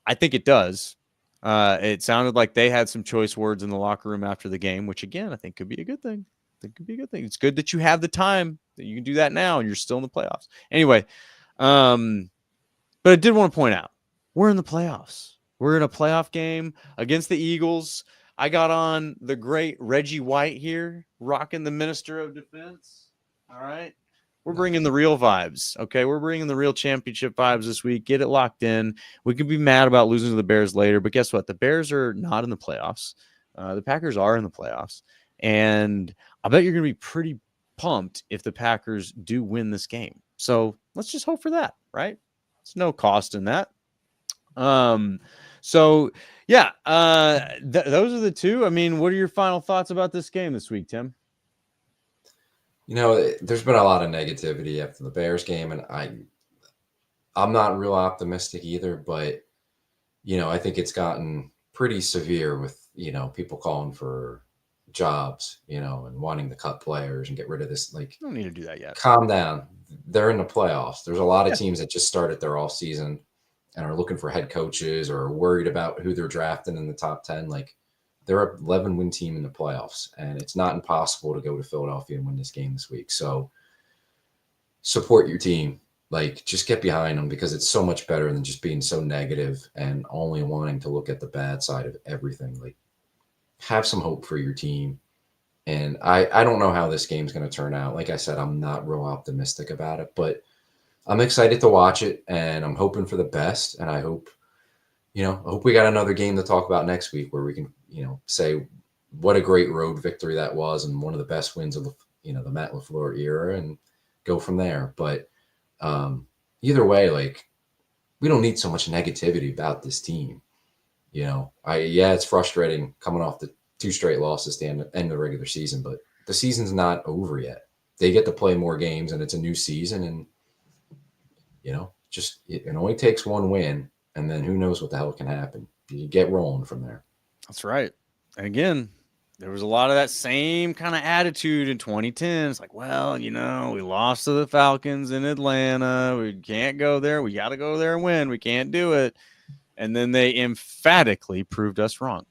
I think it does. It sounded like they had some choice words in the locker room after the game, which again, I think could be a good thing. It's good that you have the time that you can do that now and you're still in the playoffs. Anyway, but I did want to point out, we're in the playoffs. We're in a playoff game against the Eagles. I got on the great Reggie White here, rocking the Minister of Defense. All right. We're bringing the real vibes, okay? We're bringing the real championship vibes this week. Get it locked in. We can be mad about losing to the Bears later, but guess what? The Bears are not in the playoffs. The Packers are in the playoffs. And I bet you're going to be pretty pumped if the Packers do win this game. So let's just hope for that, right? There's no cost in that. So, yeah, those are the two. I mean, what are your final thoughts about this game this week, Tim? There's been a lot of negativity after the Bears game, and I'm not real optimistic either, but, I think it's gotten pretty severe with, people calling for jobs, and wanting to cut players and get rid of this. Like, you don't need to do that yet. Calm down. They're in the playoffs. There's a lot of teams that just started their off season and are looking for head coaches or are worried about who they're drafting in the top 10. Like, they're an 11-win team in the playoffs, and it's not impossible to go to Philadelphia and win this game this week. So support your team. Like, just get behind them because it's so much better than just being so negative and only wanting to look at the bad side of everything. Like, have some hope for your team. And I don't know how this game's going to turn out. Like I said, I'm not real optimistic about it, but I'm excited to watch it, and I'm hoping for the best. And I hope we got another game to talk about next week where we can, say what a great road victory that was and one of the best wins of the Matt LaFleur era and go from there. But either way, like, we don't need so much negativity about this team. It's frustrating coming off the 2 straight losses to end the regular season, but the season's not over yet. They get to play more games and it's a new season, and it only takes one win, and then who knows what the hell can happen. You get rolling from there. That's right. And again, there was a lot of that same kind of attitude in 2010. It's like, well, we lost to the Falcons in Atlanta. We can't go there. We got to go there and win. We can't do it. And then they emphatically proved us wrong.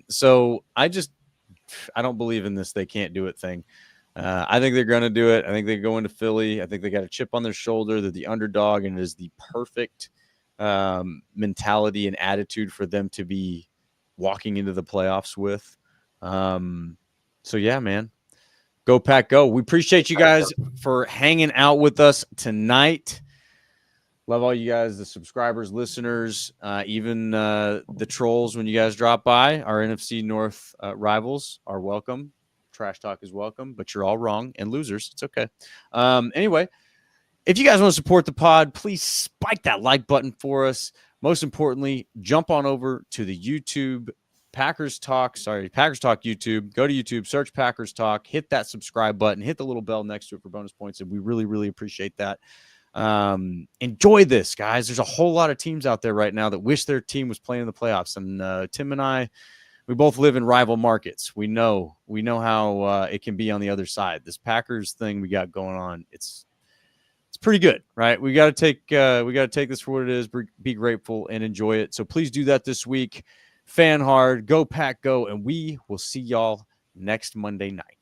So I don't believe in this they can't do it thing. I think they're going to do it. I think they go into Philly. I think they got a chip on their shoulder. They're the underdog, and it is the perfect mentality and attitude for them to be walking into the playoffs with. So yeah, man, go Pack, go. We appreciate you guys for hanging out with us tonight. Love all you guys, the subscribers, listeners, even the trolls when you guys drop by. Our NFC North rivals are welcome. Trash talk is welcome, but you're all wrong and losers. It's okay. Anyway, if you guys want to support the pod, please spike that like button for us. Most importantly, jump on over to the YouTube Packers Talk YouTube. Go to YouTube, search Packers Talk, hit that subscribe button, hit the little bell next to it for bonus points, and we really, really appreciate that. Enjoy this, guys. There's a whole lot of teams out there right now that wish their team was playing in the playoffs. And Tim and I, we both live in rival markets. We know how it can be on the other side. This Packers thing we got going on, it's pretty good, right? We got to take this for what it is, be grateful and enjoy it. So please do that this week. Fan hard, go Pack, go, and we will see y'all next Monday night.